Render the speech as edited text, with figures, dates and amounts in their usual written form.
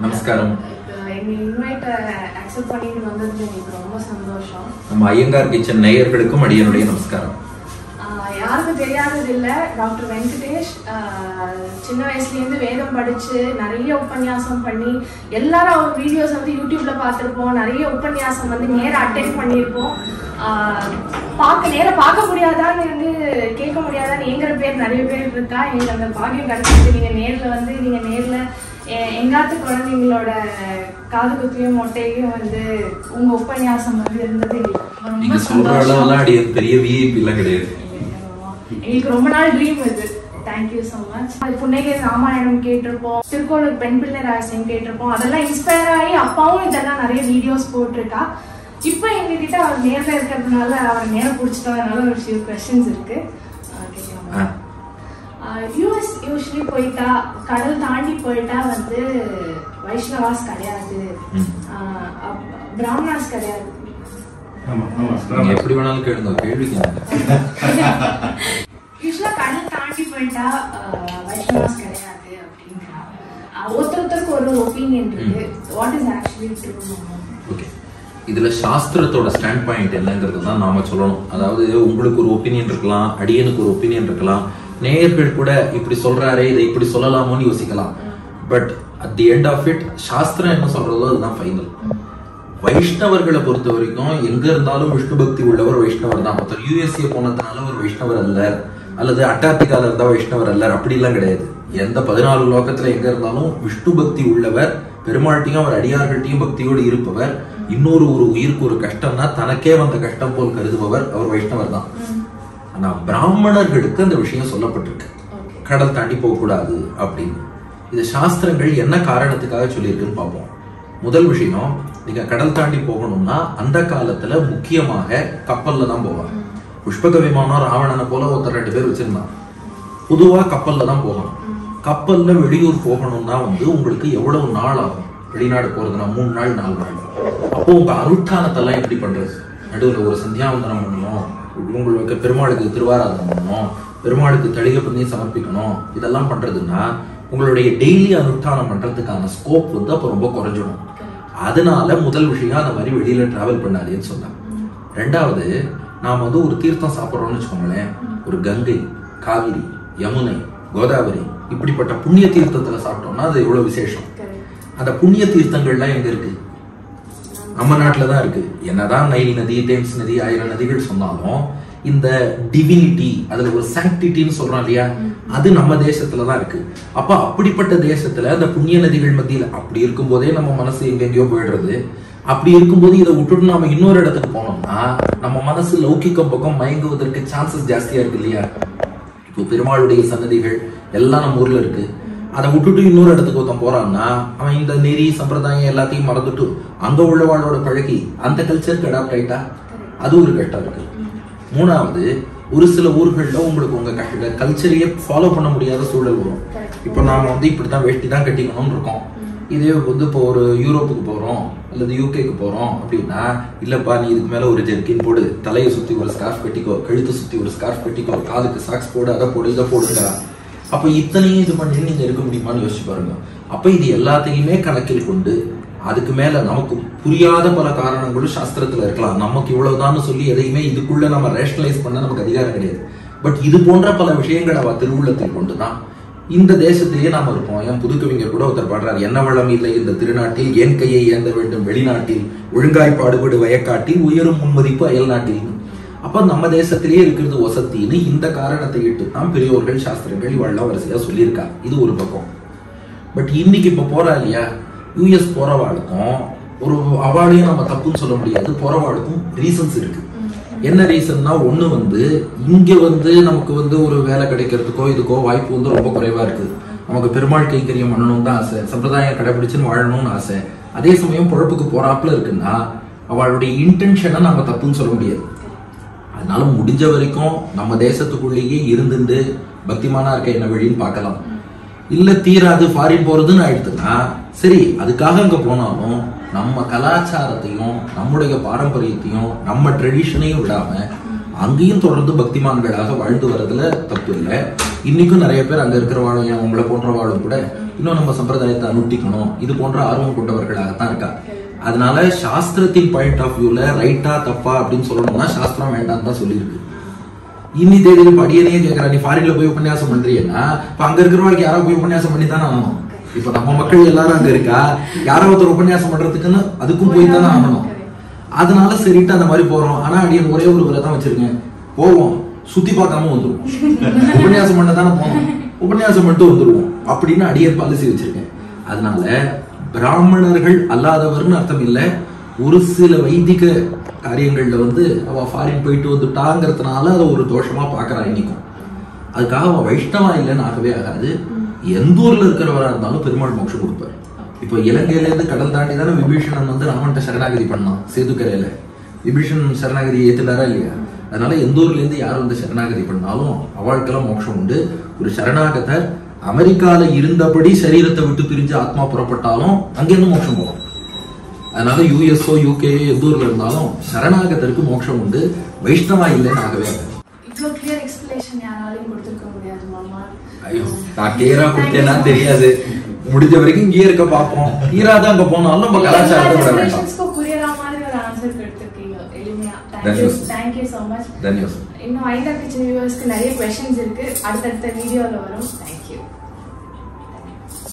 நமஸ்காரம். நம்ம ஐயங்கார் கிச்சன் நேயர்களுக்கும் அடியனுடைய நமஸ்காரம். யாருக்கும் தெரியாதது இல்ல, டாக்டர் வெங்கடேஷ் சின்ன வயசுல இருந்து வேதம் படிச்சு நிறைய உபன்யாசம் பண்ணி எல்லாரும் அவர் வீடியோஸ் வந்து யூடியூப்ல பார்த்திருப்போம். நிறைய உபன்யாசம் வந்து நேரம் அட்டென்ட் பண்ணியிருப்போம். நேரம் பார்க்க முடியாதான்னு வந்து கேட்க முடியாதான்னு எங்கிற பேர் நிறைய பேர் இருக்கா. எங்களுக்கு அந்த பாக்கியம் கிடைச்சிட்டு நீங்க நேர்ல எங்காத்து குழந்தைங்களோட காது குத்தியும் மொட்டையும் வந்து உங்க உபன்யாசம் வந்து இருந்தது பெரிய விஐபி எல்லாம் கிடையாது. எங்களுக்கு ரொம்ப நாள் ட்ரீம் இது. Thank you so much. புன்னகை ராமாயணம் கேட்டிருப்போம், திருக்கோளூர் பெண் பிள்ளை ரகசியம் கேட்டிருப்போம். அதெல்லாம் இன்ஸ்பயர் ஆகி அப்பாவும் இதெல்லாம் நிறைய வீடியோஸ் போட்டிருக்கா. இப்போ எங்ககிட்ட அவர் நேரில் இருக்கிறதுனால அவர் நேரம் பிடிச்சிட்டதுனால ஒரு ஃபியூ கொஸ்டின்ஸ் இருக்கு. யூஎஸ் யூஸ்வலி போயிட்டா, கடல் தாண்டி போயிட்டா வந்து வைஷ்ணவாஸ் கிடையாது, பிராமணாஸ் கிடையாது. எப்படி வேணாலும் கேளுங்க, கேள்வி யூஸ்வலா கடல் தாண்டி போயிட்டா வைஷ்ணவாஸ் கிடையாது அப்படின்றா. ஒருத்தருக்கு ஒரு ஒப்பீனியன் இருக்கு. What is actually true? Okay, இதுல சாஸ்திரத்தோட ஸ்டாண்ட் பாயிண்ட் என்னங்கிறது தான் நாம சொல்லணும். அதாவது உங்களுக்கு ஒரு ஒப்பீனியன் இருக்கலாம், அடியனுக்கு ஒரு ஒப்பீனியன் இருக்கலாம், நேயர்கள் கூட இப்படி சொல்றாரே இதை இப்படி சொல்லலாமோன்னு யோசிக்கலாம். But at the end of it சாஸ்திரம் என்ன சொல்றதோ அதுதான் ஃபைனல். வைஷ்ணவர்களை பொறுத்த வரைக்கும் எங்க இருந்தாலும் விஷ்ணு பக்தி உள்ளவர் வைஷ்ணவர் தான். ஒருத்தர் யூஎஸ்ஏ போனதுனால ஒரு வைஷ்ணவர் அல்ல, அல்லது அண்டார்டிகால இருந்தா வைஷ்ணவர் அல்ல, அப்படி எல்லாம் கிடையாது. எந்த 14 லோகத்துல எங்க இருந்தாலும் விஷ்ணு பக்தி உள்ளவர், பெருமாள்கிட்டையும் அவர் அடியார்கள்ட்டையும் பக்தியோடு இருப்பவர், இன்னொரு ஒரு உயிருக்கு ஒரு கஷ்டம்னா தனக்கே வந்த கஷ்டம் போல் கருதுபவர், அவர் வைஷ்ணவர் தான். ஆனா பிராமணர்களுக்கு அந்த விஷயம் சொல்லப்பட்டிருக்கு, கடல் தாண்டி போக கூடாது அப்படின்னு. இது சாஸ்திரங்கள் என்ன காரணத்துக்காக சொல்லியிருக்குன்னு பார்ப்போம். முதல் விஷயம், நீங்க கடல் தாண்டி போகணும்னா அந்த காலத்துல முக்கியமாக கப்பல்ல தான் போவாங்க. புஷ்பக விமானம் ராவணனை போல ஒருத்தர் 2 பேர் வச்சிருந்தான். பொதுவா கப்பல்ல தான் போகணும். கப்பல்ல வெளியூர் போகணும்னா வந்து உங்களுக்கு எவ்வளவு நாள் ஆகும்? வெளிநாடு போறதுன்னா 3 நாள் 4 நாள். அப்போ உங்க அனுஷ்டானத்தெல்லாம் எப்படி பண்றது? நடுவில் ஒரு சந்தியாவந்தனம் பண்ணணும், உங்களுக்கு பெருமாளுக்கு திருவாராதனம் பண்ணணும், பெருமாளுக்கு தளிகை பண்ணி சமர்ப்பிக்கணும். இதெல்லாம் பண்றதுன்னா உங்களுடைய டெய்லி அனுஷ்டானம் பண்றதுக்கான ஸ்கோப் வந்து அப்போ ரொம்ப குறைஞ்சிடும். அதனால முதல் விஷயம் அந்த மாதிரி வெளியில டிராவல் பண்ணாதேன்னு சொன்னாங்க. 2வது, நாம வந்து ஒரு தீர்த்தம் சாப்பிட்றோம்னு வச்சுக்கோங்களேன், ஒரு கங்கை, காவிரி, யமுனை, கோதாவரி இப்படிப்பட்ட புண்ணிய தீர்த்தத்துல சாப்பிட்டோம்னா அது எவ்வளவு விசேஷம். அந்த புண்ணிய தீர்த்தங்கள்லாம் எங்க இருக்கு? நம்ம நாட்டுலதான் இருக்கு. என்னதான் நைல் நதி, தேம்ஸ் நதி, 1000 நதிகள் சொன்னாலும் இந்த டிவினிட்டி, அதுல ஒரு சாங்டிட்டின்னு சொல்றோம் இல்லையா, அது நம்ம தேசத்துலதான் இருக்கு. அப்ப அப்படிப்பட்ட தேசத்துல அந்த புண்ணிய நதிகள் மத்தியில அப்படி இருக்கும் போதே நம்ம மனசு எங்கெங்கயோ போயிடுறது. அப்படி இருக்கும்போது இதை விட்டுட்டு நாம இன்னொரு இடத்துக்கு போனோம்னா நம்ம மனசு லௌகிக்கம் பக்கம் மயங்குவதற்கு சான்சஸ் ஜாஸ்தியா இருக்கு இல்லையா. இப்போ பெருமாளுடைய சன்னதிகள் எல்லாம் நம்ம ஊர்ல இருக்கு. அதை விட்டுட்டு இன்னொரு இடத்துக்கு ஒருத்தன் போறான்னா அவன் இந்த நெறி சம்பிரதாயம் எல்லாத்தையும் மறந்துட்டு அங்க உள்ளவாளோட பழகி அந்த கல்ச்சருக்கு அடாப்ட் ஆயிட்டா அது ஒரு கஷ்டம் இருக்கு. 3வது, ஒரு சில ஊர்கள்ல உங்களுக்கு உங்க கல்ச்சரையே ஃபாலோ பண்ண முடியாத சூழல் வரும். இப்போ நாம வந்து இப்படித்தான் வேஷ்டி தான் கட்டிக்கணும்னு இருக்கோம். இதே வந்து இப்போ ஒரு யூரோப்புக்கு போறோம் அல்லது யூகேக்கு போறோம் அப்படின்னா, இல்லப்பா நீ இதுக்கு மேல ஒரு ஜெர்கின் போடு, தலையை சுத்தி ஒரு ஸ்கார்ஃப் கட்டிக்கோ, கழுத்து சுத்தி ஒரு ஸ்கார்ஃப் கட்டிக்கோ, காலுக்கு சாக்ஸ் போடு, அதை போடு, இதை போடுங்க. அப்ப இத்தனையும் இது பண்ணி நீங்க இருக்க முடியுமான்னு யோசிச்சு பாருங்க. அப்ப இது எல்லாத்தையுமே கணக்கில் கொண்டு அதுக்கு மேல நமக்கு புரியாத பல காரணங்களும் சாஸ்திரத்துல இருக்கலாம். நமக்கு இவ்வளவுதான் சொல்லி எதையுமே இதுக்குள்ள நம்ம ரேஷனலைஸ் பண்ண நமக்கு அதிகாரம் கிடையாது. பட் இது போன்ற பல விஷயங்கள் அவ திருவுள்ளத்தில் கொண்டுதான் இந்த தேசத்திலேயே நாம இருப்போம். என் புதுக்கவிஞர் கூட ஒருத்தர் பாடுறாரு, என்ன வளம் இல்லை இந்த திருநாட்டில், என் கையை ஏந்த வேண்டும் வெளிநாட்டில், ஒழுங்காய் பாடுபடு வயக்காட்டில், உயரும் முன்மதிப்பு அயல் நாட்டில். அப்ப நம்ம தேசத்திலேயே இருக்கிறது வசத்தின்னு இந்த காரணத்தை இட்டு தான் பெரியோர்கள் சாஸ்திரங்கள் இவெல்லாம் வரிசையா சொல்லியிருக்கா. இது ஒரு பக்கம். பட் இன்னைக்கு இப்ப போறா இல்லையா, யூஎஸ் போறவாளுக்கும் ஒரு அவார்டையும் நம்ம தப்புன்னு சொல்ல முடியாது. போறவாளுக்கும் ரீசன்ஸ் இருக்கு. என்ன ரீசன்னா, ஒண்ணு வந்து இங்க வந்து நமக்கு வந்து ஒரு வேலை கிடைக்கிறதுக்கோ இதுக்கோ வாய்ப்பு வந்து ரொம்ப குறைவா இருக்கு. நமக்கு பெருமாள் கைங்கரியம் பண்ணணும்னு தான் ஆசை, சம்பிரதாயம் கடைபிடிச்சுன்னு வாழணும்னு ஆசை. அதே சமயம் பொழப்புக்கு போறாப்புல இருக்குன்னா அவளுடைய இன்டென்ஷனை நம்ம தப்புன்னு சொல்ல முடியாது. அதனால முடிஞ்ச வரைக்கும் நம்ம தேசத்துக்குள்ளேயே இருந்துட்டு பக்திமானா இருக்க என்ன வழின்னு பார்க்கலாம். இல்ல தீராது ஃபாரின் போறதுன்னு ஆயிடுச்சுன்னா சரி, அதுக்காக அங்க போனாலும் நம்ம கலாச்சாரத்தையும் நம்முடைய பாரம்பரியத்தையும் நம்ம ட்ரெடிஷனையும் விடாம அங்கேயும் தொடர்ந்து பக்திமான்களாக வாழ்ந்து வரதுல தப்பு இல்லை. இன்னைக்கும் நிறைய பேர் அங்க இருக்கிறவாளும் உங்களை போன்றவாளும் கூட இன்னும் நம்ம சம்பிரதாயத்தை அனுட்டிக்கணும் இது போன்ற ஆர்வம் கொண்டவர்களாகத்தான் இருக்கா. அதனால சாஸ்திரத்தின் பாயிண்ட் ஆஃப் வியூல ரைட்டா தப்பா அப்படின்னு சொல்லணும்னா சாஸ்திரம் வேண்டாம் தான் சொல்லியிருக்கு. இன்னி தேதியில இப்ப அடியனையே கேட்கறா, நீ ஃபாரின்ல போய் உபன்யாசம் பண்றீங்கன்னா இப்ப அங்க இருக்கிறவங்களுக்கு யாராவது போய் உபன்யாசம் பண்ணி தானே ஆகணும். இப்ப நம்ம மக்கள் எல்லாரும் அங்க இருக்கா, யாராவது ஒரு உபன்யாசம் பண்றதுக்குன்னு அதுக்கும் போய் தானே ஆகணும். அதனால சரிட்டு அந்த மாதிரி போறோம். ஆனா அடியன் ஒரே ஒரு விரதம் வச்சிருக்கேன், போவோம் சுத்தி பார்க்காம வந்துருவோம், உபன்யாசம் பண்ண தானே போனோம், உபன்யாசம் பண்ணிட்டு வந்துருவோம் அப்படின்னு அடியன் பாலிசி வச்சிருக்கேன். அதனால பிராமணர்கள் அல்லாதவர்னு அர்த்தம் இல்லை, ஒரு சில வைதிக காரியங்கள்ல அவ ஃபாரின் போயிட்டு வந்துட்டாங்கிறதுனால அதை ஒரு தோஷமா பாக்குறா இன்னைக்கும். அதுக்காக அவ வைஷ்ணவா இல்லைன்னு ஆகவே ஆகாது. எந்த ஊர்ல இருக்கிறவரா இருந்தாலும் பெருமாள் மோட்சம் கொடுப்பாரு. இப்போ இலங்கையில இருந்து கடல் தாண்டி தானே விபீஷணன் ராமன்ட்ட சரணாகதி பண்ணான் சேதுக்கரையில. விபீஷணன் சரணாகதி ஏத்துட்டாரா இல்லையா? அதனால எந்த ஊர்ல இருந்து யாரும் சரணாகதி பண்ணாலும் அவளுக்கெல்லாம் மோட்சம் உண்டு. ஒரு சரணாகதர் அமெரிக்கால இருந்தபடி சரீரத்தை விட்டு பிரிஞ்சு ஆத்மா புறப்பட்டாலும் அங்கிருந்து மோட்சம் போகும். அதனால யூஎஸ்ஓ யூகே எந்த ஊர்ல இருந்தாலும் சரணாகதருக்கு மோட்சம் உண்டு, வைஷ்ணவா இல்லைன்னு ஆகவே ஆகாது. இவ்வளவு கிளியர் எக்ஸ்பிளேஷன் யாராலையும் கொடுத்திருக்க முடியாது மாமா. ஐயோ நான் கிளியரா கொடுத்தேன்னா தெரியாது, முடிஞ்ச வரைக்கும் இங்கே இருக்க பாப்போம். தீராத அங்க போனாலும் நம்ம கலாச்சாரத்தை விட வேண்டாம். புரியற மாதிரி ஒரு ஆன்சர் கொடுத்திருக்கீங்க எளிமையா. Thank you so much. தன்யவாதம். இன்னும் ஐடா கிச்சன் வியூவர்ஸ்க்கு நிறைய क्वेश्चंस இருக்கு, அடுத்தடுத்த வீடியோல வரும்.